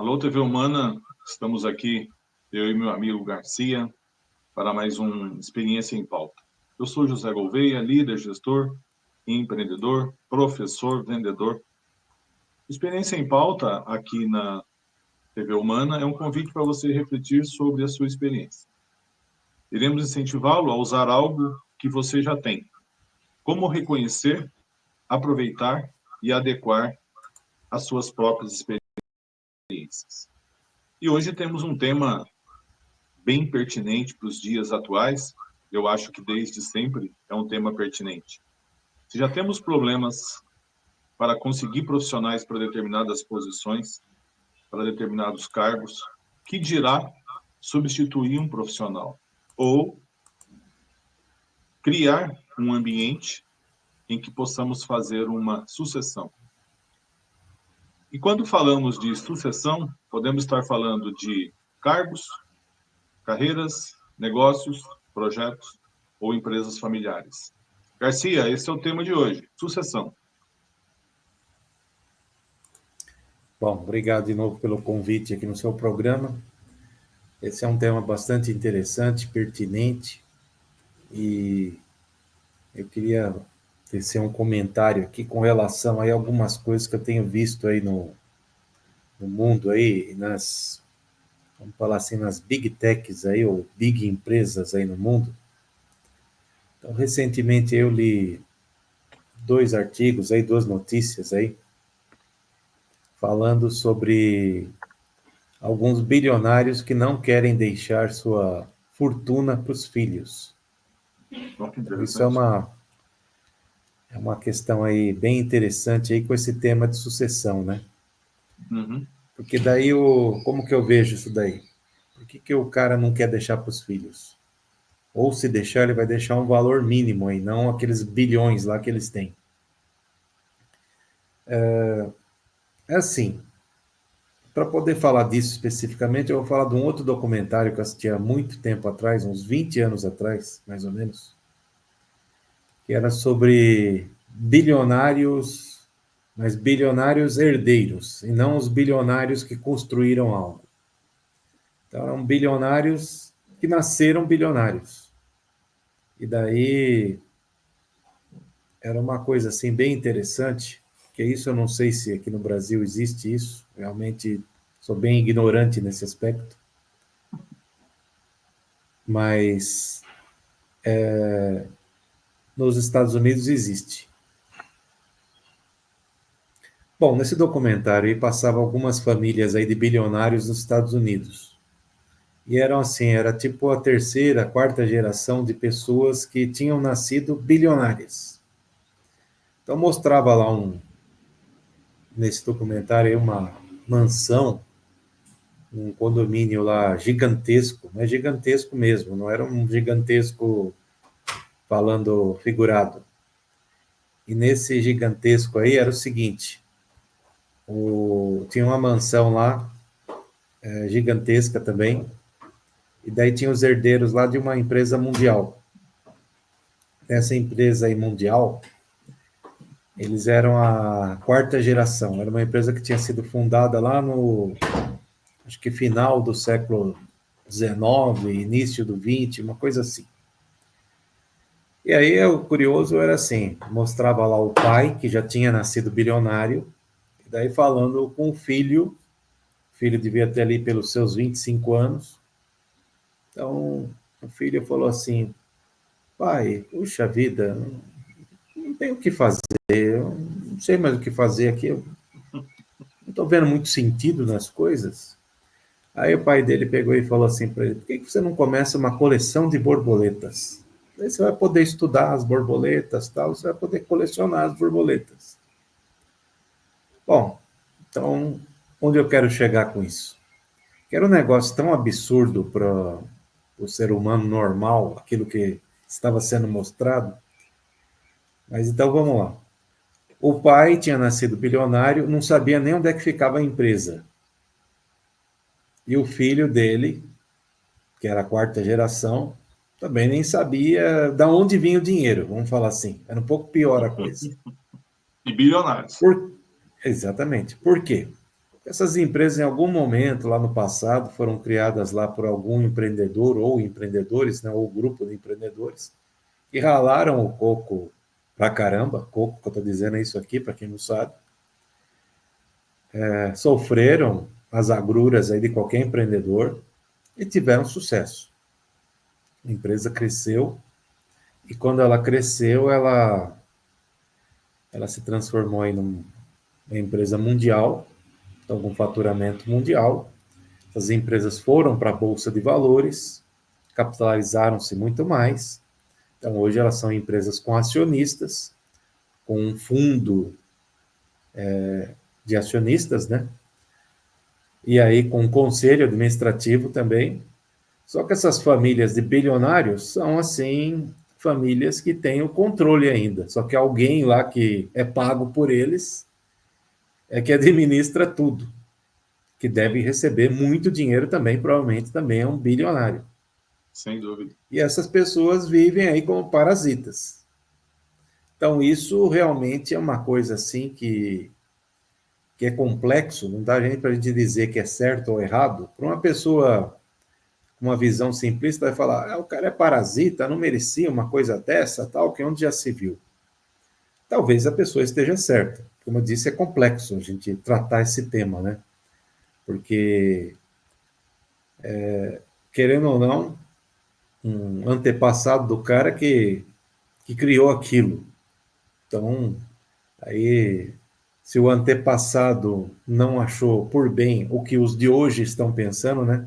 Alô, TV Humana, estamos aqui, eu e meu amigo Garcia, para mais um Experiência em Pauta. Eu sou José Gouveia, líder, gestor, empreendedor, professor, vendedor. Experiência em Pauta, aqui na TV Humana, é um convite para você refletir sobre a sua experiência. Iremos incentivá-lo a usar algo que você já tem. Como reconhecer, aproveitar e adequar as suas próprias experiências. E hoje temos um tema bem pertinente para os dias atuais. Eu acho que desde sempre é um tema pertinente. Se já temos problemas para conseguir profissionais para determinadas posições, para determinados cargos, que dirá substituir um profissional? Ou criar um ambiente em que possamos fazer uma sucessão. E quando falamos de sucessão, podemos estar falando de cargos, carreiras, negócios, projetos ou empresas familiares. Garcia, esse é o tema de hoje, sucessão. Bom, obrigado de novo pelo convite aqui no seu programa. Esse é um tema bastante interessante, pertinente, e eu queria tecer um comentário aqui com relação a algumas coisas que eu tenho visto aí no mundo aí, vamos falar assim, nas big techs aí, ou big empresas aí no mundo. Então, recentemente eu li 2 artigos aí, 2 notícias aí, falando sobre alguns bilionários que não querem deixar sua fortuna para os filhos. Então, isso é uma questão aí bem interessante aí com esse tema de sucessão, né? Uhum. Porque daí, como que eu vejo isso daí? Por que o cara não quer deixar para os filhos? Ou se deixar, ele vai deixar um valor mínimo aí, não aqueles bilhões lá que eles têm. É assim, para poder falar disso especificamente, eu vou falar de um outro documentário que eu assisti há muito tempo atrás, uns 20 anos atrás, mais ou menos, que era sobre bilionários, mas bilionários herdeiros, e não os bilionários que construíram algo. Então, eram bilionários que nasceram bilionários. E daí era uma coisa assim bem interessante, que isso eu não sei se aqui no Brasil existe isso, realmente sou bem ignorante nesse aspecto, mas nos Estados Unidos existe. Bom, nesse documentário aí passava algumas famílias aí de bilionários nos Estados Unidos. E eram assim, era tipo a terceira, quarta geração de pessoas que tinham nascido bilionárias. Então mostrava lá nesse documentário aí uma mansão, um condomínio lá gigantesco, mas gigantesco mesmo, não era um gigantesco falando figurado. E nesse gigantesco aí era o seguinte, tinha uma mansão lá, gigantesca também, e daí tinha os herdeiros lá de uma empresa mundial. Essa empresa aí mundial, eles eram a quarta geração, era uma empresa que tinha sido fundada lá acho que final do século XIX, início do XX, uma coisa assim. E aí o curioso era assim, mostrava lá o pai, que já tinha nascido bilionário, e daí falando com o filho devia ter ali pelos seus 25 anos. Então, o filho falou assim, pai, puxa vida, não tenho o que fazer, eu não sei mais o que fazer aqui, eu não estou vendo muito sentido nas coisas. Aí o pai dele pegou e falou assim para ele, por que você não começa uma coleção de borboletas? Aí você vai poder estudar as borboletas, tal, você vai poder colecionar as borboletas. Bom, então, onde eu quero chegar com isso? Que era um negócio tão absurdo para o ser humano normal, aquilo que estava sendo mostrado. Mas então vamos lá. O pai tinha nascido bilionário, não sabia nem onde é que ficava a empresa. E o filho dele, que era a quarta geração, também nem sabia de onde vinha o dinheiro, vamos falar assim. Era um pouco pior a coisa. E bilionários. Exatamente. Por quê? Essas empresas, em algum momento lá no passado, foram criadas lá por algum empreendedor ou empreendedores, né, ou grupo de empreendedores, que ralaram o coco pra caramba. Coco, que eu estou dizendo é isso aqui, para quem não sabe. Sofreram as agruras aí de qualquer empreendedor e tiveram sucesso. A empresa cresceu e quando ela cresceu, ela se transformou em uma empresa mundial, então com faturamento mundial. As empresas foram para a Bolsa de Valores, capitalizaram-se muito mais. Então, hoje elas são empresas com acionistas, com um fundo de acionistas, né? E aí com um conselho administrativo também. Só que essas famílias de bilionários são, assim, famílias que têm o controle ainda. Só que alguém lá que é pago por eles é que administra tudo, que deve receber muito dinheiro também, provavelmente também é um bilionário. Sem dúvida. E essas pessoas vivem aí como parasitas. Então, isso realmente é uma coisa assim que é complexo, não dá para a gente dizer que é certo ou errado. Para uma pessoa com uma visão simplista, vai falar, o cara é parasita, não merecia uma coisa dessa, tal, que onde já se viu. Talvez a pessoa esteja certa. Como eu disse, é complexo a gente tratar esse tema, né? Porque, querendo ou não, um antepassado do cara que criou aquilo. Então, aí, se o antepassado não achou por bem o que os de hoje estão pensando, né?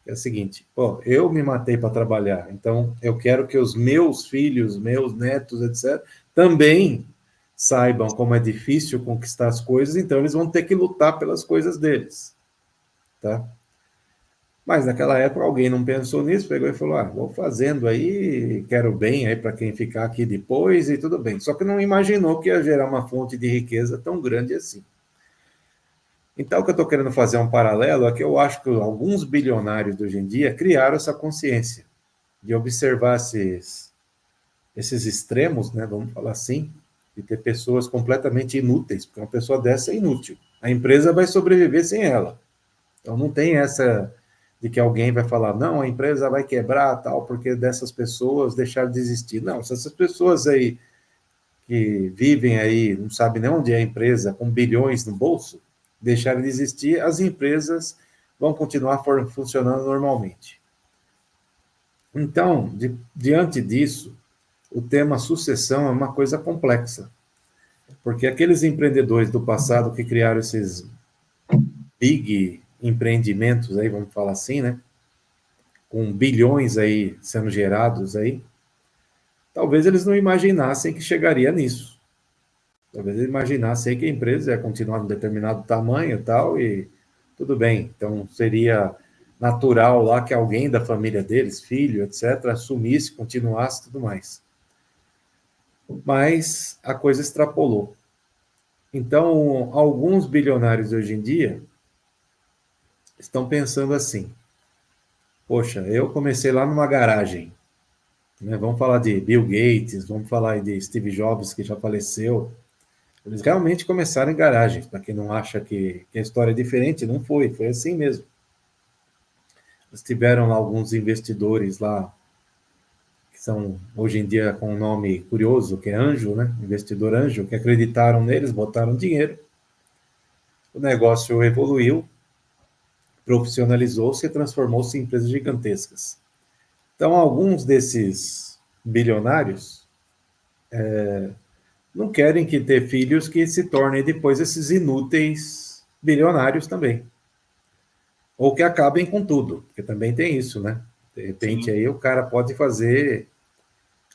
É o seguinte, pô, eu me matei para trabalhar, então eu quero que os meus filhos, meus netos, etc., também saibam como é difícil conquistar as coisas, então eles vão ter que lutar pelas coisas deles, tá? Mas naquela época alguém não pensou nisso, pegou e falou, vou fazendo aí, quero bem aí para quem ficar aqui depois e tudo bem. Só que não imaginou que ia gerar uma fonte de riqueza tão grande assim. Então, o que eu estou querendo fazer um paralelo é que eu acho que alguns bilionários de hoje em dia criaram essa consciência de observar esses extremos, né, vamos falar assim, de ter pessoas completamente inúteis, porque uma pessoa dessa é inútil. A empresa vai sobreviver sem ela. Então, não tem essa de que alguém vai falar, não, a empresa vai quebrar, tal, porque dessas pessoas deixaram de existir. Não, se essas pessoas aí que vivem aí, não sabem nem onde é a empresa, com bilhões no bolso, deixarem de existir, as empresas vão continuar funcionando normalmente. Então, diante disso, o tema sucessão é uma coisa complexa, porque aqueles empreendedores do passado que criaram esses big empreendimentos aí, vamos falar assim, né, com bilhões aí sendo gerados aí, talvez eles não imaginassem que chegaria nisso. Talvez eles imaginassem que a empresa ia continuar em determinado tamanho e tal, e tudo bem. Então, seria natural lá que alguém da família deles, filho, etc., assumisse, continuasse tudo mais. Mas a coisa extrapolou. Então, alguns bilionários hoje em dia estão pensando assim, poxa, eu comecei lá numa garagem, né? Vamos falar de Bill Gates, vamos falar de Steve Jobs, que já faleceu. Eles realmente começaram em garagens, para quem não acha que a história é diferente, não foi assim mesmo. Eles tiveram lá alguns investidores lá, que são hoje em dia com um nome curioso, que é anjo, né? Investidor anjo, que acreditaram neles, botaram dinheiro. O negócio evoluiu, profissionalizou-se e transformou-se em empresas gigantescas. Então, alguns desses bilionários não querem que ter filhos que se tornem depois esses inúteis bilionários também. Ou que acabem com tudo, porque também tem isso, né? De repente, sim, aí o cara pode fazer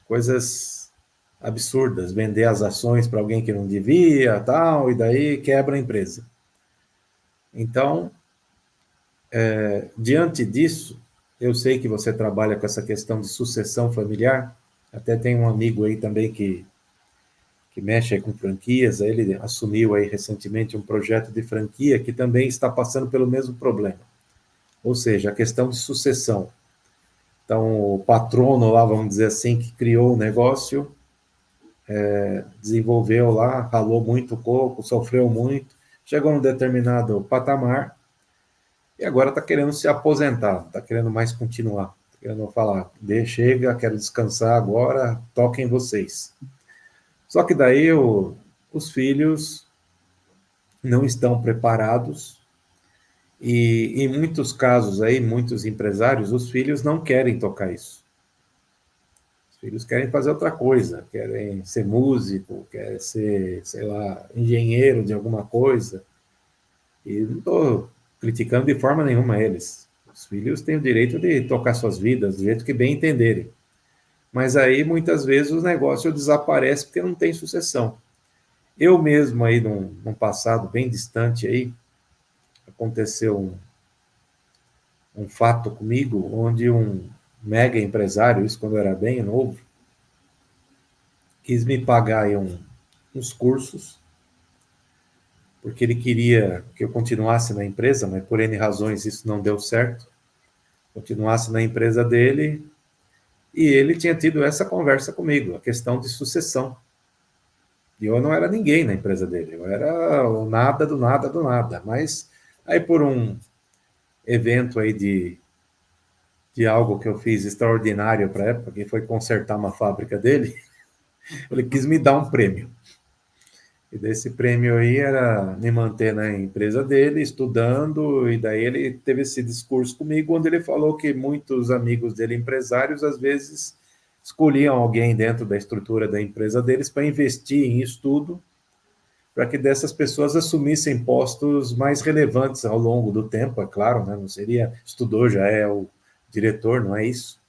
coisas absurdas, vender as ações para alguém que não devia, tal, e daí quebra a empresa. Então, diante disso, eu sei que você trabalha com essa questão de sucessão familiar, até tem um amigo aí também que mexe aí com franquias, ele assumiu aí recentemente um projeto de franquia que também está passando pelo mesmo problema. Ou seja, a questão de sucessão. Então, o patrono lá, vamos dizer assim, que criou o negócio, desenvolveu lá, ralou muito coco, sofreu muito, chegou num determinado patamar e agora está querendo se aposentar, está querendo mais continuar, está querendo falar, chega, quero descansar agora, toquem vocês. Só que daí os filhos não estão preparados e em muitos casos aí, muitos empresários, os filhos não querem tocar isso. Os filhos querem fazer outra coisa, querem ser músico, querem ser, sei lá, engenheiro de alguma coisa. E não estou criticando de forma nenhuma eles. Os filhos têm o direito de tocar suas vidas do jeito que bem entenderem. Mas aí, muitas vezes, o negócio desaparece porque não tem sucessão. Eu mesmo aí, num passado bem distante aí, aconteceu um fato comigo, onde um mega empresário, isso quando eu era bem novo, quis me pagar aí uns cursos, porque ele queria que eu continuasse na empresa, mas por N razões isso não deu certo. Continuasse na empresa dele, e ele tinha tido essa conversa comigo, a questão de sucessão. E eu não era ninguém na empresa dele, eu era o nada do nada do nada. Mas aí por um evento aí de algo que eu fiz extraordinário para a época, que foi consertar uma fábrica dele, ele quis me dar um prêmio. E desse prêmio aí era me manter na empresa dele, estudando, e daí ele teve esse discurso comigo, onde ele falou que muitos amigos dele, empresários, às vezes escolhiam alguém dentro da estrutura da empresa deles para investir em estudo, para que dessas pessoas assumissem postos mais relevantes ao longo do tempo, é claro, né? Não seria estudou, já é o diretor, não é isso?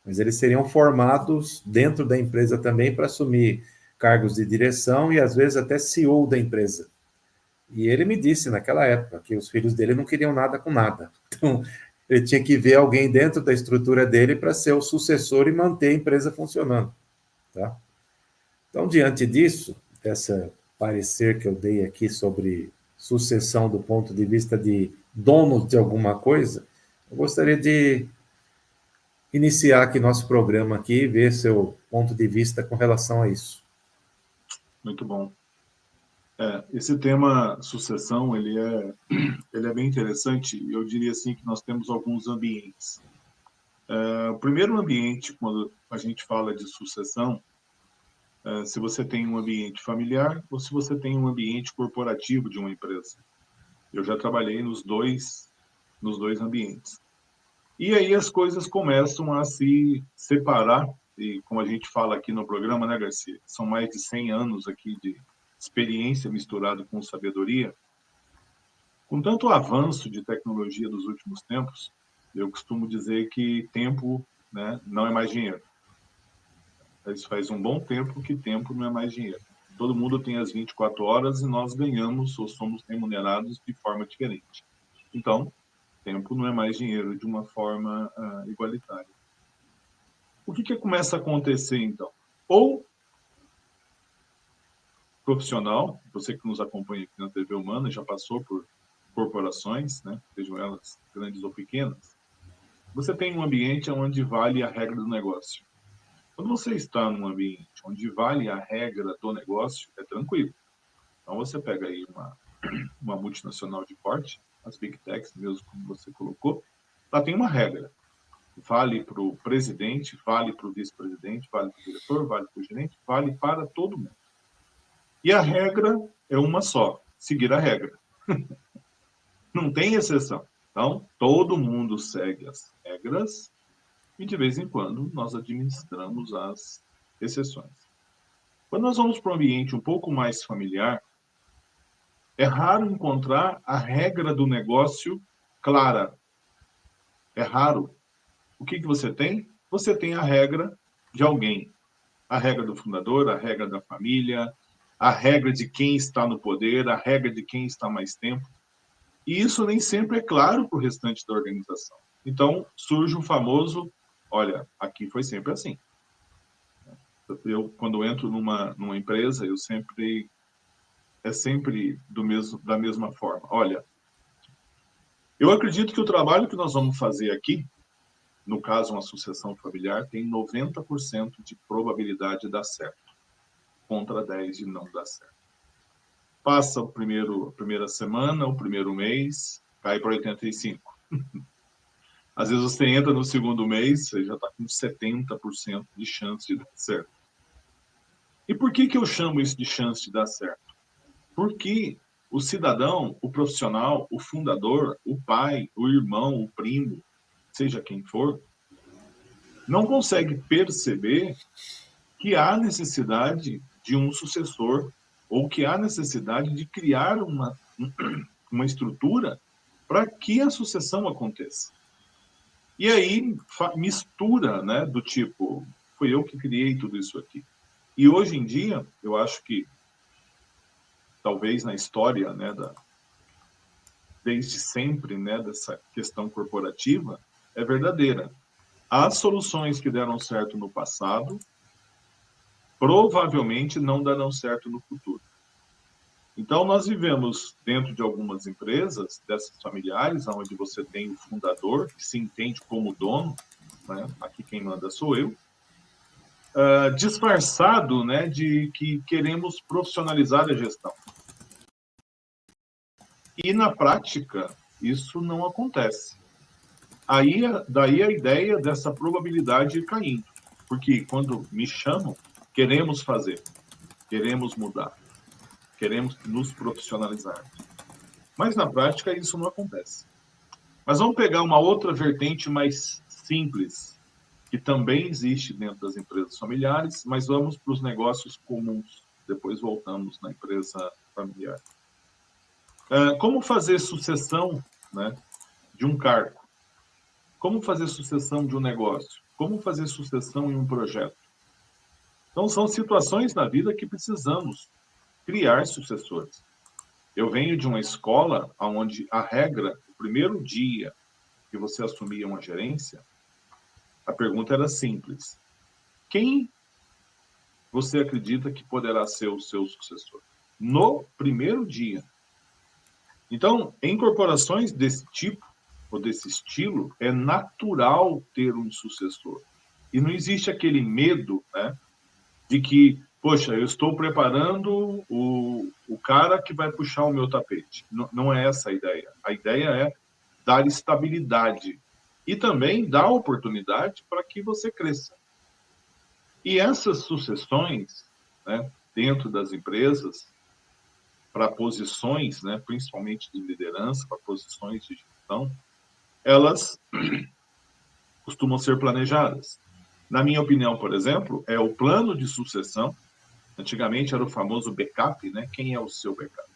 Mas eles seriam formados dentro da empresa também para assumir cargos de direção e às vezes até CEO da empresa. E ele me disse naquela época que os filhos dele não queriam nada com nada. Então, ele tinha que ver alguém dentro da estrutura dele para ser o sucessor e manter a empresa funcionando, tá? Então, diante disso, essa parecer que eu dei aqui sobre sucessão do ponto de vista de dono de alguma coisa, eu gostaria de iniciar aqui nosso programa aqui e ver seu ponto de vista com relação a isso. Muito bom. Esse tema sucessão, ele é bem interessante. Eu diria assim que nós temos alguns ambientes. O primeiro ambiente, quando a gente fala de sucessão, se você tem um ambiente familiar ou se você tem um ambiente corporativo de uma empresa. Eu já trabalhei nos dois ambientes. E aí as coisas começam a se separar, e como a gente fala aqui no programa, né, Garcia? São mais de 100 anos aqui de experiência misturada com sabedoria. Com tanto avanço de tecnologia dos últimos tempos, eu costumo dizer que tempo, né, não é mais dinheiro. Isso faz um bom tempo que tempo não é mais dinheiro. Todo mundo tem as 24 horas e nós ganhamos ou somos remunerados de forma diferente. Então, tempo não é mais dinheiro de uma forma igualitária. O que começa a acontecer, então? Ou profissional, você que nos acompanha aqui na TV Humana, já passou por corporações, né, sejam elas grandes ou pequenas, você tem um ambiente onde vale a regra do negócio. Quando você está num ambiente onde vale a regra do negócio, é tranquilo. Então, você pega aí uma multinacional de porte, as Big Techs, mesmo como você colocou, ela tem uma regra. Vale para o presidente, vale para o vice-presidente, vale para o diretor, vale para o gerente, vale para todo mundo. E a regra é uma só, seguir a regra. Não tem exceção. Então, todo mundo segue as regras e, de vez em quando, nós administramos as exceções. Quando nós vamos para um ambiente um pouco mais familiar, é raro encontrar a regra do negócio clara. É raro. O que você tem? Você tem a regra de alguém. A regra do fundador, a regra da família, a regra de quem está no poder, a regra de quem está mais tempo. E isso nem sempre é claro para o restante da organização. Então, surge o famoso, olha, aqui foi sempre assim. Eu, quando entro numa empresa, é sempre da mesma forma. Olha, eu acredito que o trabalho que nós vamos fazer aqui, no caso uma sucessão familiar, tem 90% de probabilidade de dar certo, contra 10% de não dar certo. passa a primeira semana, o primeiro mês, cai para 85. Às vezes você entra no segundo mês, você já está com 70% de chance de dar certo. E por que eu chamo isso de chance de dar certo? Porque o cidadão, o profissional, o fundador, o pai, o irmão, o primo, seja quem for, não consegue perceber que há necessidade de um sucessor ou que há necessidade de criar uma estrutura para que a sucessão aconteça. E aí mistura, né, do tipo, foi eu que criei tudo isso aqui. E hoje em dia, eu acho que, talvez na história, né, desde sempre, né, dessa questão corporativa, é verdadeira. As soluções que deram certo no passado provavelmente não darão certo no futuro. Então, nós vivemos dentro de algumas empresas, dessas familiares, onde você tem o fundador, que se entende como dono, né? Aqui quem manda sou eu, disfarçado, né, de que queremos profissionalizar a gestão. E, na prática, isso não acontece. Daí a ideia dessa probabilidade ir caindo. Porque quando me chamam, queremos fazer, queremos mudar, queremos nos profissionalizar. Mas, na prática, isso não acontece. Mas vamos pegar uma outra vertente mais simples, que também existe dentro das empresas familiares, mas vamos para os negócios comuns. Depois voltamos na empresa familiar. Como fazer sucessão, né, de um cargo? Como fazer sucessão de um negócio? Como fazer sucessão em um projeto? Então, são situações na vida que precisamos criar sucessores. Eu venho de uma escola onde a regra, o primeiro dia que você assumia uma gerência, a pergunta era simples. Quem você acredita que poderá ser o seu sucessor? No primeiro dia. Então, em corporações desse tipo, ou desse estilo, é natural ter um sucessor. E não existe aquele medo, né, de que, poxa, eu estou preparando o cara que vai puxar o meu tapete. Não é essa a ideia. A ideia é dar estabilidade e também dar oportunidade para que você cresça. E essas sucessões, né, dentro das empresas, para posições, né, principalmente de liderança, para posições de gestão, elas costumam ser planejadas. Na minha opinião, por exemplo, é o plano de sucessão. Antigamente era o famoso backup, né? Quem é o seu backup?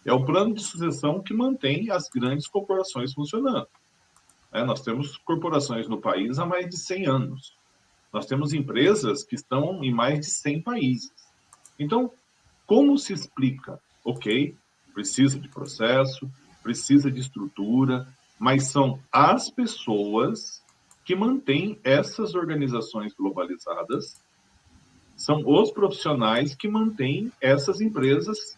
É o plano de sucessão que mantém as grandes corporações funcionando. Nós temos corporações no país há mais de 100 anos. Nós temos empresas que estão em mais de 100 países. Então, como se explica? Ok, precisa de processo, precisa de estrutura, mas são as pessoas que mantêm essas organizações globalizadas, são os profissionais que mantêm essas empresas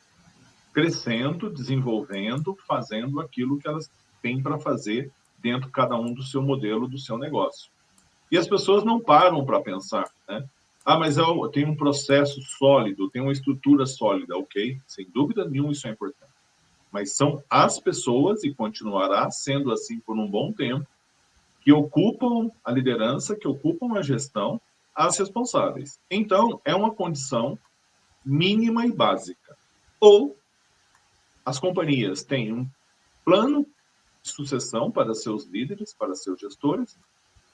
crescendo, desenvolvendo, fazendo aquilo que elas têm para fazer dentro cada um do seu modelo, do seu negócio. E as pessoas não param para pensar, né? Mas eu tenho um processo sólido, tenho uma estrutura sólida, ok? Sem dúvida nenhuma isso é importante. Mas são as pessoas, e continuará sendo assim por um bom tempo, que ocupam a liderança, que ocupam a gestão, as responsáveis. Então, é uma condição mínima e básica. Ou as companhias têm um plano de sucessão para seus líderes, para seus gestores,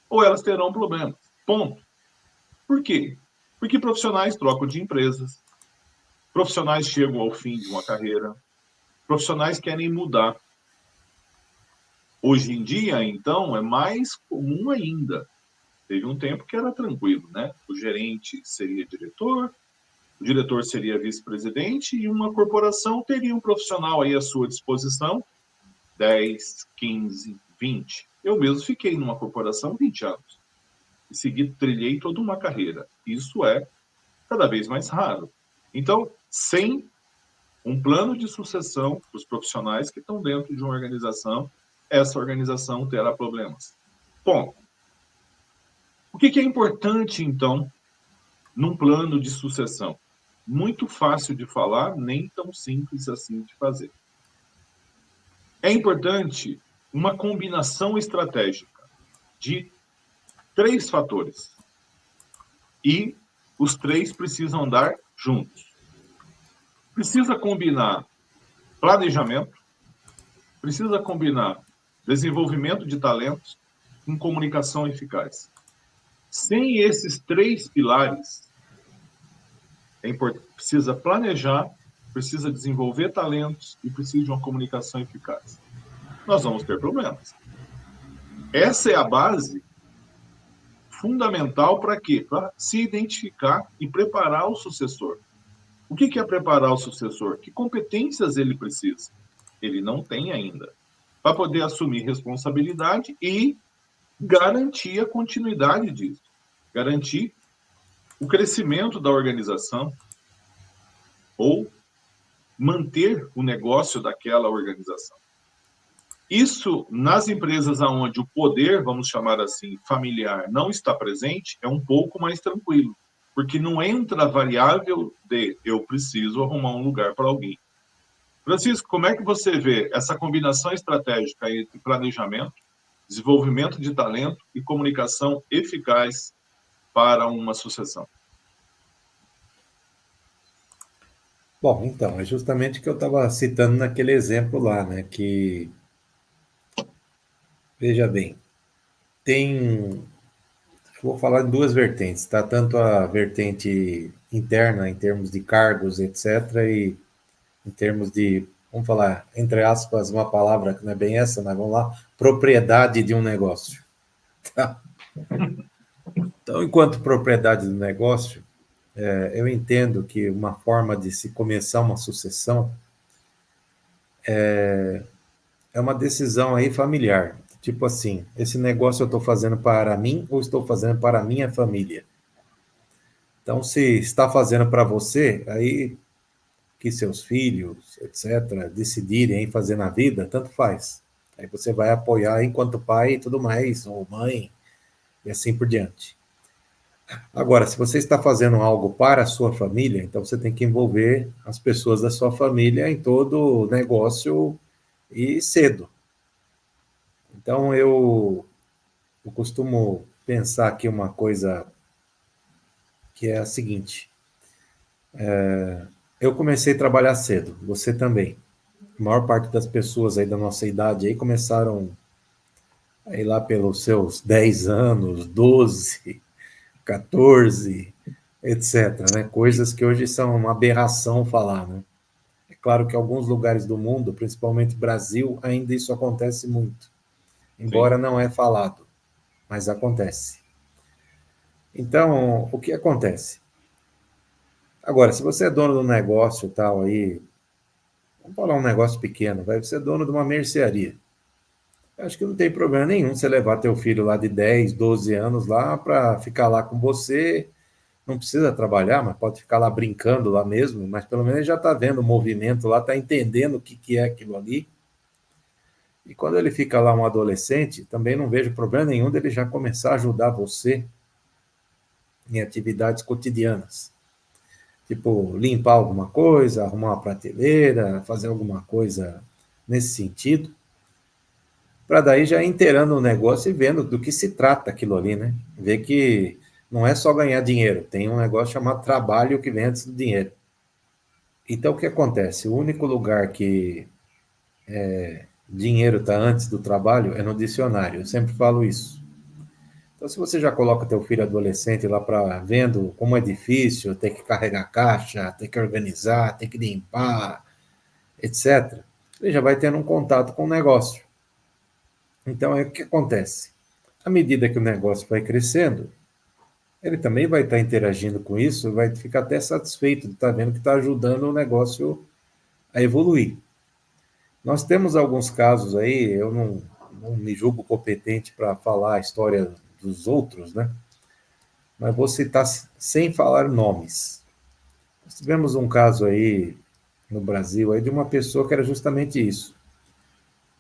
ou elas terão problemas. Ponto. Por quê? Porque profissionais trocam de empresas, profissionais chegam ao fim de uma carreira, profissionais querem mudar. Hoje em dia, então, é mais comum ainda. Teve um tempo que era tranquilo, né? O gerente seria diretor, o diretor seria vice-presidente e uma corporação teria um profissional aí à sua disposição, 10, 15, 20. Eu mesmo fiquei numa corporação 20 anos. E trilhei toda uma carreira. Isso é cada vez mais raro. Então, sem um plano de sucessão para os profissionais que estão dentro de uma organização, essa organização terá problemas. Bom, o que é importante, então, num plano de sucessão? muito fácil de falar, nem tão simples assim de fazer. É importante uma combinação estratégica de 3 fatores. E os 3 precisam andar juntos. Precisa combinar planejamento, precisa combinar desenvolvimento de talentos com comunicação eficaz. Sem esses 3 pilares, precisa planejar, precisa desenvolver talentos e precisa de uma comunicação eficaz. Nós vamos ter problemas. Essa é a base fundamental para quê? Para se identificar e preparar o sucessor. O que é preparar o sucessor? Que competências ele precisa? Ele não tem ainda. Para poder assumir responsabilidade e garantir a continuidade disso. Garantir o crescimento da organização ou manter o negócio daquela organização. Isso, nas empresas onde o poder, vamos chamar assim, familiar, não está presente, é um pouco mais tranquilo, porque não entra a variável de eu preciso arrumar um lugar para alguém. Francisco, como é que você vê essa combinação estratégica entre planejamento, desenvolvimento de talento e comunicação eficaz para uma sucessão? Bom, então, é justamente o que eu estava citando naquele exemplo lá, né? Que, veja bem, tem. Vou falar em duas vertentes, tá? Tanto a vertente interna, em termos de cargos, etc., e em termos de, vamos falar, entre aspas, uma palavra que não é bem essa, mas vamos lá, propriedade de um negócio. Tá? Então, enquanto propriedade do negócio, eu entendo que uma forma de se começar uma sucessão é uma decisão aí familiar. Tipo assim, esse negócio eu estou fazendo para mim ou estou fazendo para a minha família? Então, se está fazendo para você, aí que seus filhos, etc., decidirem fazer na vida, tanto faz. Aí você vai apoiar enquanto pai e tudo mais, ou mãe, e assim por diante. Agora, se você está fazendo algo para a sua família, então você tem que envolver as pessoas da sua família em todo o negócio e cedo. Então, eu costumo pensar aqui uma coisa que é a seguinte: eu comecei a trabalhar cedo, você também. A maior parte das pessoas aí da nossa idade aí começaram aí lá pelos seus 10 anos, 12, 14, etc., né? Coisas que hoje são uma aberração falar, né? É claro que em alguns lugares do mundo, principalmente Brasil, ainda isso acontece muito, Sim. embora não é falado, mas acontece. Então, o que acontece? Agora, se você é dono do negócio tal aí, vamos falar um negócio pequeno, vai ser dono de uma mercearia. Acho que não tem problema nenhum você levar teu filho lá de 10, 12 anos lá para ficar lá com você. Não precisa trabalhar, mas pode ficar lá brincando lá mesmo, mas pelo menos já está vendo o movimento lá, está entendendo o que é aquilo ali. E quando ele fica lá um adolescente, também não vejo problema nenhum dele já começar a ajudar você em atividades cotidianas. Tipo, limpar alguma coisa, arrumar uma prateleira, fazer alguma coisa nesse sentido, para daí já ir inteirando o negócio e vendo do que se trata aquilo ali, né? Ver que não é só ganhar dinheiro, tem um negócio chamado trabalho que vem antes do dinheiro. Então, o que acontece? O único lugar que dinheiro está antes do trabalho é no dicionário, eu sempre falo isso. Então, se você já coloca teu filho adolescente lá para vendo como é difícil, ter que carregar caixa, ter que organizar, ter que limpar, etc., ele já vai tendo um contato com o negócio. Então, o que acontece? À medida que o negócio vai crescendo, ele também vai estar interagindo com isso, vai ficar até satisfeito de estar vendo que está ajudando o negócio a evoluir. Nós temos alguns casos aí, eu não me julgo competente para falar a história dos outros, né? Mas vou citar sem falar nomes. Nós tivemos um caso aí no Brasil aí de uma pessoa que era justamente isso.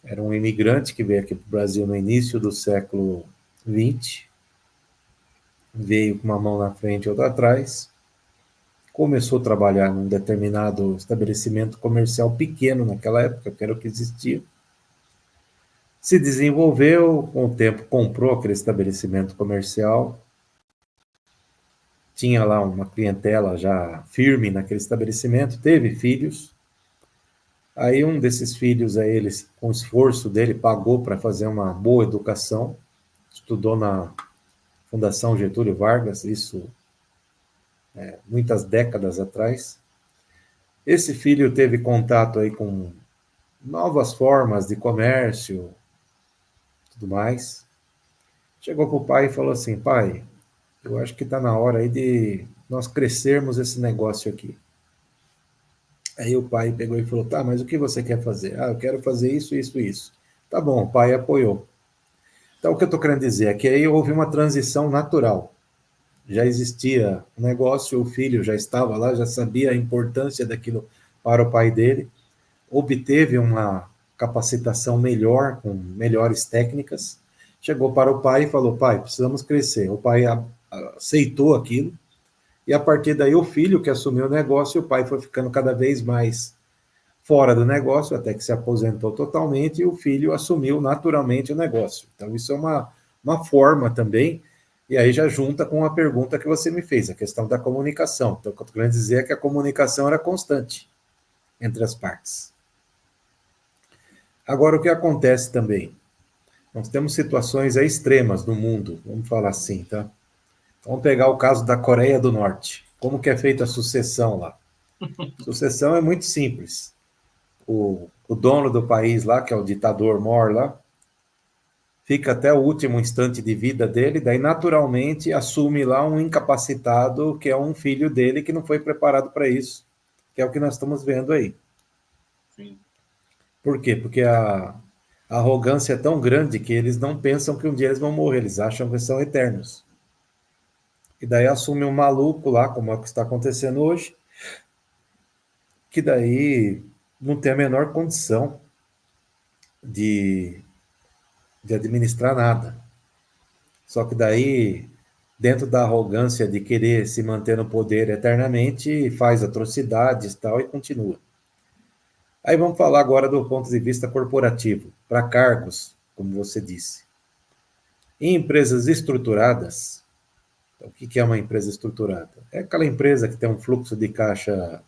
Era um imigrante que veio aqui para o Brasil no início do século XX, veio com uma mão na frente e outra atrás, começou a trabalhar num determinado estabelecimento comercial pequeno naquela época, que era o que existia. Se desenvolveu, com o tempo comprou aquele estabelecimento comercial, tinha lá uma clientela já firme naquele estabelecimento, teve filhos. Aí um desses filhos, aí ele, com o esforço dele, pagou para fazer uma boa educação, estudou na Fundação Getúlio Vargas, isso muitas décadas atrás. Esse filho teve contato aí com novas formas de comércio, tudo mais. Chegou para o pai e falou assim: pai, eu acho que está na hora aí de nós crescermos esse negócio aqui. Aí o pai pegou e falou: tá, mas o que você quer fazer? Ah, eu quero fazer isso, isso, isso. Tá bom, o pai apoiou. Então, o que eu estou querendo dizer é que aí houve uma transição natural. Já existia o negócio, o filho já estava lá, já sabia a importância daquilo para o pai dele, obteve uma capacitação melhor, com melhores técnicas, chegou para o pai e falou: pai, precisamos crescer. O pai aceitou aquilo, e a partir daí o filho que assumiu o negócio, e o pai foi ficando cada vez mais fora do negócio, até que se aposentou totalmente, e o filho assumiu naturalmente o negócio. Então, isso é uma forma também, e aí já junta com a pergunta que você me fez, a questão da comunicação. Então, o que eu estou querendo dizer é que a comunicação era constante entre as partes. Agora, o que acontece também? Nós temos situações extremas no mundo, vamos falar assim, tá? Vamos pegar o caso da Coreia do Norte. Como que é feita a sucessão lá? A sucessão é muito simples. O dono do país lá, que é o ditador mor lá, fica até o último instante de vida dele, daí naturalmente assume lá um incapacitado, que é um filho dele que não foi preparado para isso, que é o que nós estamos vendo aí. Sim. Por quê? Porque a arrogância é tão grande que eles não pensam que um dia eles vão morrer, eles acham que são eternos. E daí assume um maluco lá, como é o que está acontecendo hoje, que daí não tem a menor condição de administrar nada. Só que daí, dentro da arrogância de querer se manter no poder eternamente, faz atrocidades e tal, e continua. Aí vamos falar agora do ponto de vista corporativo, para cargos, como você disse. Em empresas estruturadas, então, o que é uma empresa estruturada? É aquela empresa que tem um fluxo de caixa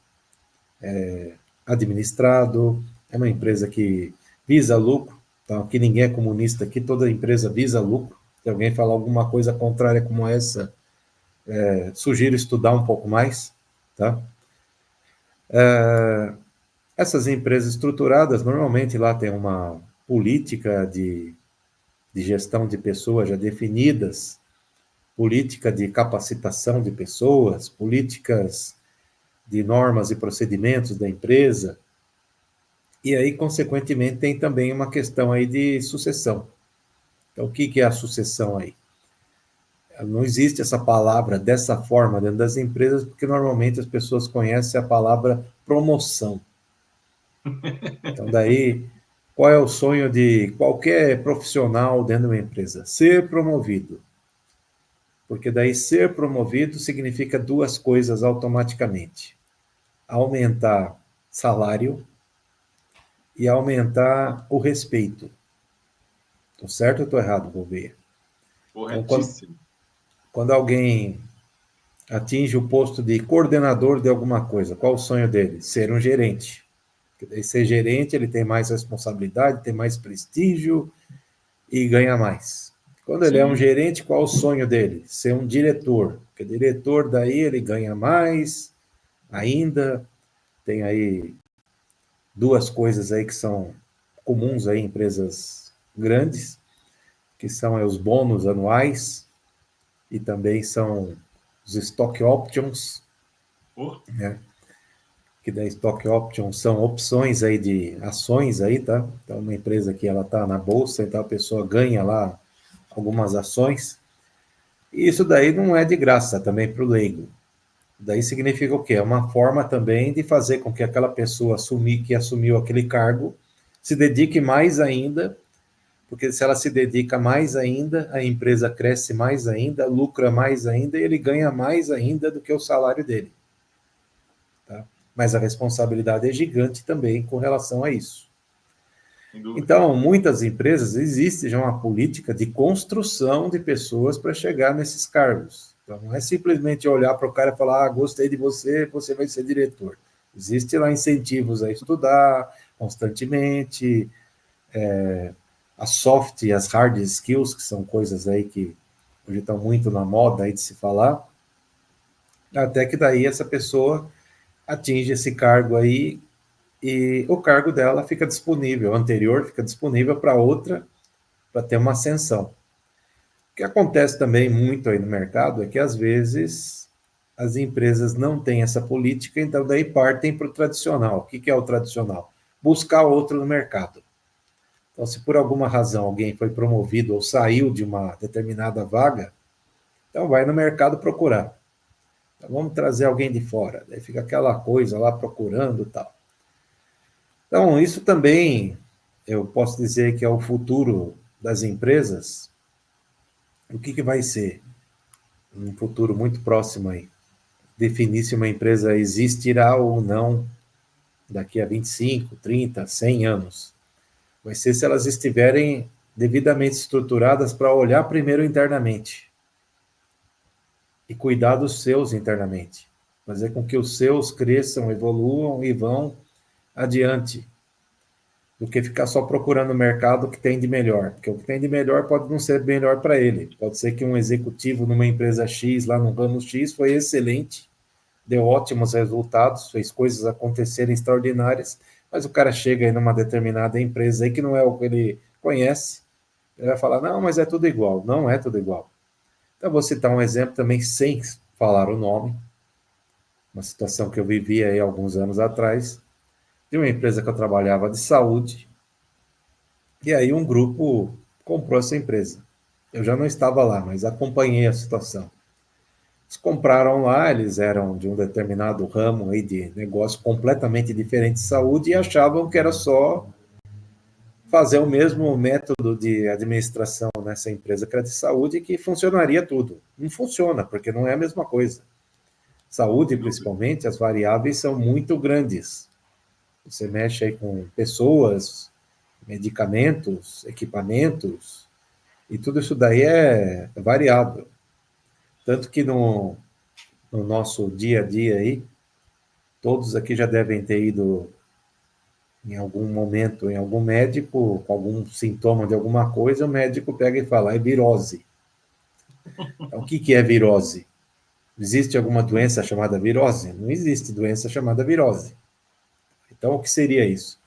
administrado, é uma empresa que visa lucro, então aqui ninguém é comunista, aqui toda empresa visa lucro. Se alguém falar alguma coisa contrária como essa, sugiro estudar um pouco mais, tá? Essas empresas estruturadas, normalmente lá tem uma política de gestão de pessoas já definidas, política de capacitação de pessoas, políticas de normas e procedimentos da empresa, e aí, consequentemente, tem também uma questão aí de sucessão. Então, o que é a sucessão aí? Não existe essa palavra dessa forma dentro das empresas, porque normalmente as pessoas conhecem a palavra promoção. Então, daí, qual é o sonho de qualquer profissional dentro de uma empresa? Ser promovido. Porque daí ser promovido significa duas coisas automaticamente: aumentar salário e aumentar o respeito. Estou certo ou estou errado, Gouveia? Então, Corretíssimo. quando alguém atinge o posto de coordenador de alguma coisa, qual o sonho dele? Ser um gerente. Porque daí ser gerente, ele tem mais responsabilidade, tem mais prestígio e ganha mais. Quando ele é um gerente, qual o sonho dele? Ser um diretor. Porque diretor, daí ele ganha mais ainda. Tem aí duas coisas aí que são comuns aí em empresas grandes, que são os bônus anuais e também são os stock options, né? Que da stock options são opções aí de ações aí, tá? Então, uma empresa que ela tá na bolsa, então a pessoa ganha lá algumas ações. E isso daí não é de graça também para o leigo. Daí significa o quê? É uma forma também de fazer com que aquela pessoa que assumiu aquele cargo se dedique mais ainda, porque se ela se dedica mais ainda, a empresa cresce mais ainda, lucra mais ainda e ele ganha mais ainda do que o salário dele. mas a responsabilidade é gigante também com relação a isso. Sem dúvida. Então, muitas empresas, existe já uma política de construção de pessoas para chegar nesses cargos. Então, não é simplesmente olhar para o cara e falar, gostei de você, você vai ser diretor. Existe lá incentivos a estudar constantemente, as soft e as hard skills, que são coisas aí que hoje estão muito na moda aí de se falar, até que daí essa pessoa atinge esse cargo aí e o cargo dela fica disponível, o anterior fica disponível para outra, para ter uma ascensão. O que acontece também muito aí no mercado é que, às vezes, as empresas não têm essa política, então daí partem para o tradicional. O que é o tradicional? Buscar outro no mercado. Então, se por alguma razão alguém foi promovido ou saiu de uma determinada vaga, então vai no mercado procurar. Então, vamos trazer alguém de fora. Daí fica aquela coisa lá procurando e tal. Então, isso também, eu posso dizer que é o futuro das empresas. O que vai ser num futuro muito próximo aí? Definir se uma empresa existirá ou não daqui a 25, 30, 100 anos. Vai ser se elas estiverem devidamente estruturadas para olhar primeiro internamente e cuidar dos seus internamente. Fazer com que os seus cresçam, evoluam e vão adiante, do que ficar só procurando o mercado que tem de melhor. Porque o que tem de melhor pode não ser melhor para ele. Pode ser que um executivo numa empresa X, lá no ramo X, foi excelente, deu ótimos resultados, fez coisas acontecerem extraordinárias, mas o cara chega aí numa determinada empresa aí que não é o que ele conhece, ele vai falar, não, mas é tudo igual. Não é tudo igual. Então, vou citar um exemplo também, sem falar o nome, uma situação que eu vivi aí alguns anos atrás, de uma empresa que eu trabalhava de saúde, e aí um grupo comprou essa empresa. Eu já não estava lá, mas acompanhei a situação. Eles compraram lá, eles eram de um determinado ramo aí de negócio completamente diferente de saúde e achavam que era só fazer o mesmo método de administração nessa empresa que era de saúde que funcionaria tudo. Não funciona, porque não é a mesma coisa. Saúde, principalmente, as variáveis são muito grandes. Você mexe aí com pessoas, medicamentos, equipamentos, e tudo isso daí é variável. Tanto que no nosso dia a dia aí, todos aqui já devem ter ido em algum momento em algum médico, com algum sintoma de alguma coisa, o médico pega e fala, é virose. Então, o que é virose? Existe alguma doença chamada virose? Não existe doença chamada virose. Então, o que seria isso?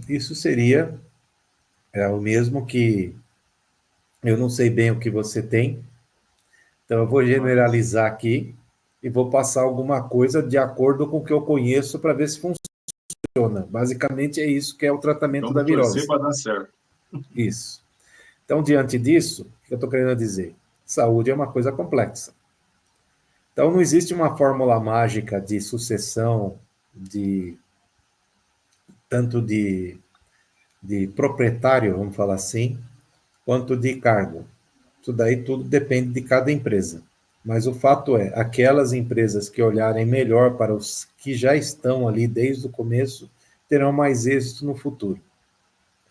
Isso seria o mesmo que eu não sei bem o que você tem, então eu vou generalizar aqui e vou passar alguma coisa de acordo com o que eu conheço para ver se funciona. Basicamente é isso que é o tratamento da virose. Vamos torcer para dar certo. Isso. Então, diante disso, o que eu estou querendo dizer? Saúde é uma coisa complexa. Então, não existe uma fórmula mágica de sucessão tanto de proprietário, vamos falar assim, quanto de cargo. Isso daí tudo depende de cada empresa. Mas o fato é, aquelas empresas que olharem melhor para os que já estão ali desde o começo, terão mais êxito no futuro.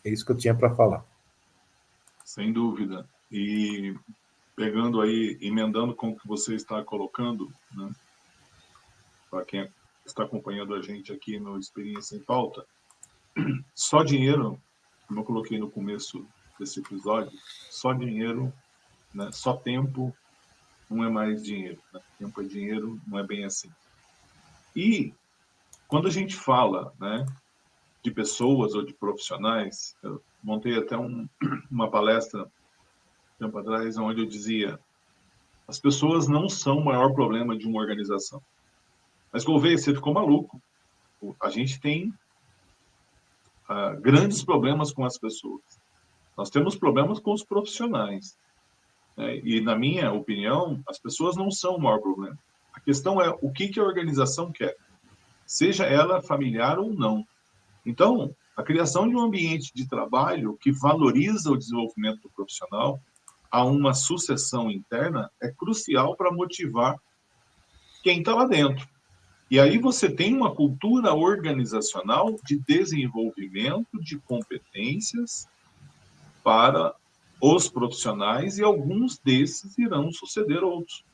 É isso que eu tinha para falar. Sem dúvida. E pegando aí, emendando com o que você está colocando, né, para quem está acompanhando a gente aqui no Experiência em Pauta, só dinheiro, como eu coloquei no começo desse episódio, só dinheiro, né, só tempo não é mais dinheiro. Né? Tempo é dinheiro, não é bem assim. E quando a gente fala, né, de pessoas ou de profissionais, eu montei até uma palestra tempo atrás, onde eu dizia, as pessoas não são o maior problema de uma organização. Mas, Gouveia, você ficou maluco. A gente tem grandes problemas com as pessoas. Nós temos problemas com os profissionais. Né? E, na minha opinião, as pessoas não são o maior problema. A questão é o que a organização quer, seja ela familiar ou não. Então, a criação de um ambiente de trabalho que valoriza o desenvolvimento do profissional, a uma sucessão interna, é crucial para motivar quem está lá dentro. E aí você tem uma cultura organizacional de desenvolvimento de competências para os profissionais e alguns desses irão suceder outros.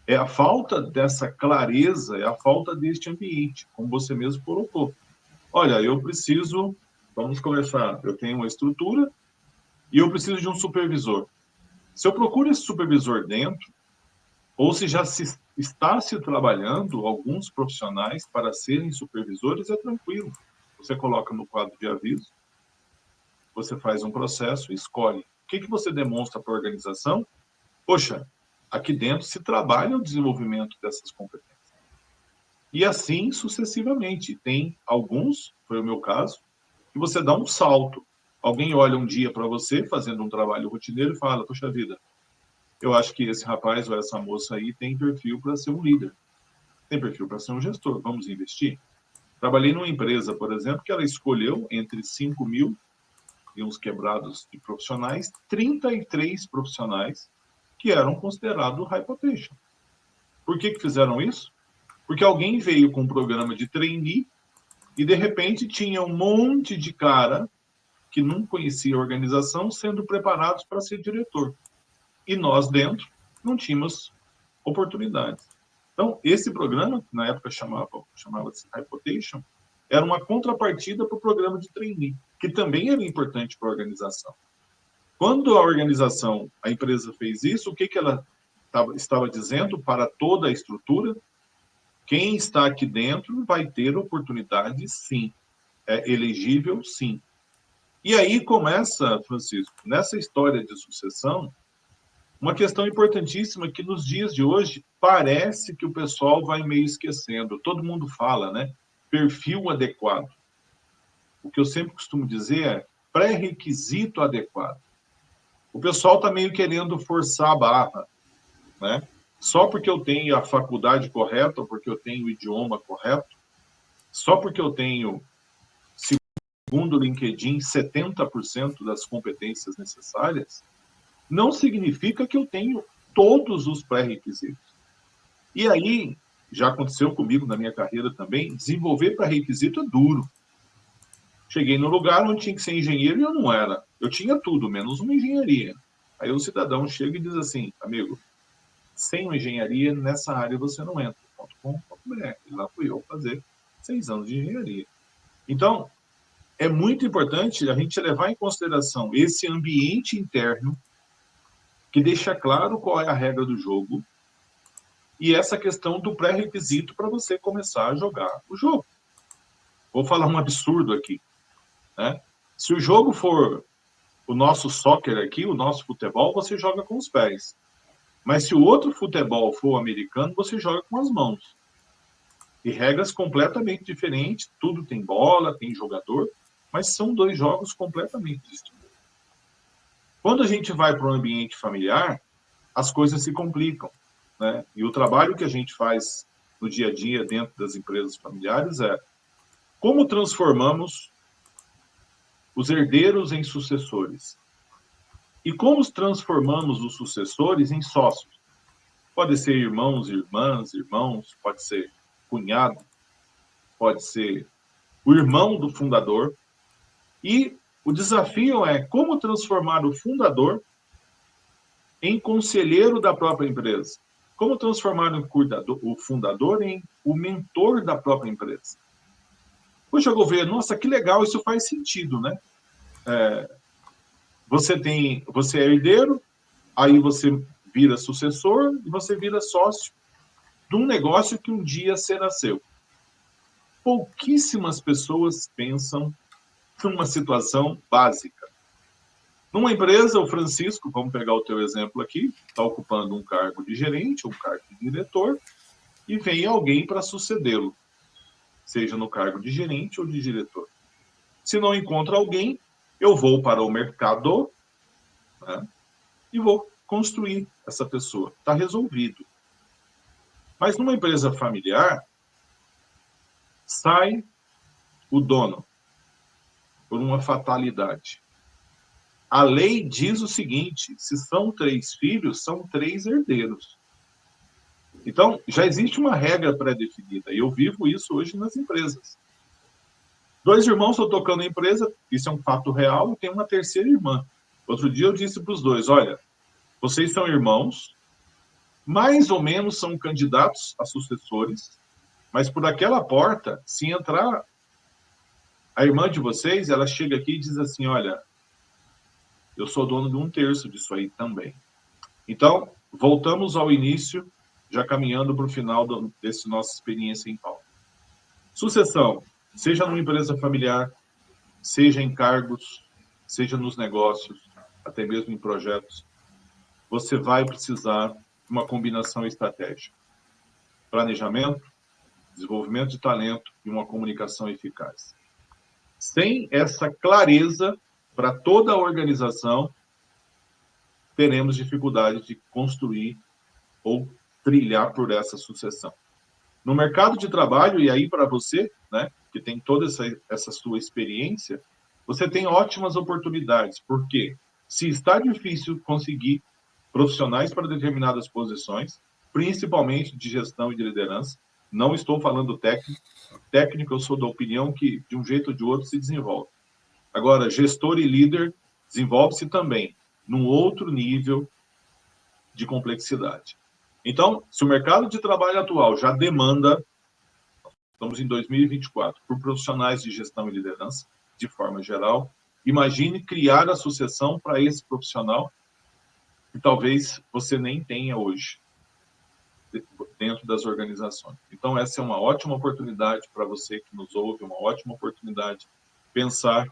É a falta dessa clareza, é a falta deste ambiente, como você mesmo colocou. Olha, eu preciso, vamos conversar, eu tenho uma estrutura e eu preciso de um supervisor. Se eu procuro esse supervisor dentro, ou se já está se trabalhando alguns profissionais para serem supervisores, é tranquilo. Você coloca no quadro de aviso, você faz um processo e escolhe. O que você demonstra para a organização? Poxa, aqui dentro se trabalha o desenvolvimento dessas competências. E assim sucessivamente. Tem alguns, foi o meu caso, que você dá um salto. Alguém olha um dia para você, fazendo um trabalho rotineiro, e fala, poxa vida, eu acho que esse rapaz ou essa moça aí tem perfil para ser um líder. Tem perfil para ser um gestor. Vamos investir? Trabalhei numa empresa, por exemplo, que ela escolheu entre 5 mil e uns quebrados de profissionais, 33 profissionais que eram considerados high potential. Por que fizeram isso? Porque alguém veio com um programa de trainee e, de repente, tinha um monte de cara que não conhecia a organização sendo preparados para ser diretor. E nós, dentro, não tínhamos oportunidades. Então, esse programa, que na época chamava-se High Potential, era uma contrapartida para o programa de trainee, que também era importante para a organização. Quando a organização, a empresa fez isso, o que ela estava dizendo para toda a estrutura? Quem está aqui dentro vai ter oportunidade, sim. É elegível, sim. E aí começa, Francisco, nessa história de sucessão, uma questão importantíssima que nos dias de hoje parece que o pessoal vai meio esquecendo. Todo mundo fala, né? Perfil adequado. O que eu sempre costumo dizer é pré-requisito adequado. O pessoal está meio querendo forçar a barra, né? Só porque eu tenho a faculdade correta, ou porque eu tenho o idioma correto, só porque eu tenho, segundo o LinkedIn, 70% das competências necessárias, não significa que eu tenho todos os pré-requisitos. E aí, já aconteceu comigo na minha carreira também, desenvolver pré-requisito é duro. Cheguei no lugar onde tinha que ser engenheiro e eu não era. Eu tinha tudo, menos uma engenharia. Aí o cidadão chega e diz assim, amigo, sem uma engenharia, nessa área você não entra. .com.br. Lá fui eu fazer 6 anos de engenharia. Então, é muito importante a gente levar em consideração esse ambiente interno que deixa claro qual é a regra do jogo e essa questão do pré-requisito para você começar a jogar o jogo. Vou falar um absurdo aqui, né? Se o jogo for o nosso soccer aqui, o nosso futebol, você joga com os pés. Mas se o outro futebol for o americano, você joga com as mãos. E regras completamente diferentes, tudo tem bola, tem jogador, mas são 2 jogos completamente distintos. Quando a gente vai para um ambiente familiar, as coisas se complicam, né? E o trabalho que a gente faz no dia a dia dentro das empresas familiares é como transformamos os herdeiros em sucessores e como transformamos os sucessores em sócios. Pode ser irmãos, irmãos, pode ser cunhado, pode ser o irmão do fundador. E o desafio é como transformar o fundador em conselheiro da própria empresa. Como transformar o fundador em o mentor da própria empresa. Poxa, governo, nossa, que legal, isso faz sentido, né? Você é herdeiro, aí você vira sucessor e você vira sócio de um negócio que um dia será seu. Pouquíssimas pessoas pensam numa situação básica. Numa empresa, o Francisco, vamos pegar o teu exemplo aqui, está ocupando um cargo de gerente, um cargo de diretor, e vem alguém para sucedê-lo, seja no cargo de gerente ou de diretor. Se não encontra alguém, eu vou para o mercado, né, e vou construir essa pessoa. Está resolvido. Mas numa empresa familiar, sai o dono por uma fatalidade. A lei diz o seguinte, se são 3 filhos, são 3 herdeiros. Então, já existe uma regra pré-definida, e eu vivo isso hoje nas empresas. 2 irmãos estão tocando a empresa, isso é um fato real, e tem uma terceira irmã. Outro dia eu disse para os 2, olha, vocês são irmãos, mais ou menos são candidatos a sucessores, mas por aquela porta, se entrar a irmã de vocês, ela chega aqui e diz assim, olha, eu sou dono de 1/3 disso aí também. Então, voltamos ao início, já caminhando para o final desse nossa experiência em pauta. Sucessão, seja numa empresa familiar, seja em cargos, seja nos negócios, até mesmo em projetos, você vai precisar de uma combinação estratégica. Planejamento, desenvolvimento de talento e uma comunicação eficaz. Sem essa clareza para toda a organização, teremos dificuldade de construir ou trilhar por essa sucessão. No mercado de trabalho, e aí para você, né, que tem toda essa sua experiência, você tem ótimas oportunidades, porque se está difícil conseguir profissionais para determinadas posições, principalmente de gestão e de liderança, não estou falando técnico, técnico eu sou da opinião que de um jeito ou de outro se desenvolve. Agora, gestor e líder desenvolve-se também num outro nível de complexidade. Então, se o mercado de trabalho atual já demanda, estamos em 2024, por profissionais de gestão e liderança, de forma geral, imagine criar a sucessão para esse profissional que talvez você nem tenha hoje dentro das organizações. Então, essa é uma ótima oportunidade para você que nos ouve, uma ótima oportunidade de pensar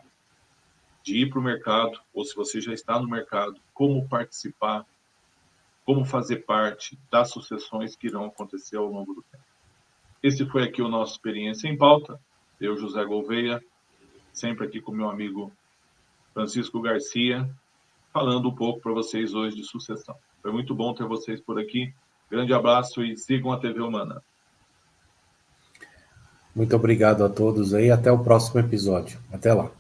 de ir para o mercado, ou se você já está no mercado, como participar, como fazer parte das sucessões que irão acontecer ao longo do tempo. Esse foi aqui o nosso Experiência em Pauta. Eu, José Gouveia, sempre aqui com meu amigo Francisco Garcia, falando um pouco para vocês hoje de sucessão. Foi muito bom ter vocês por aqui. Grande abraço e sigam a TV Humana. Muito obrigado a todos aí. Até o próximo episódio. Até lá.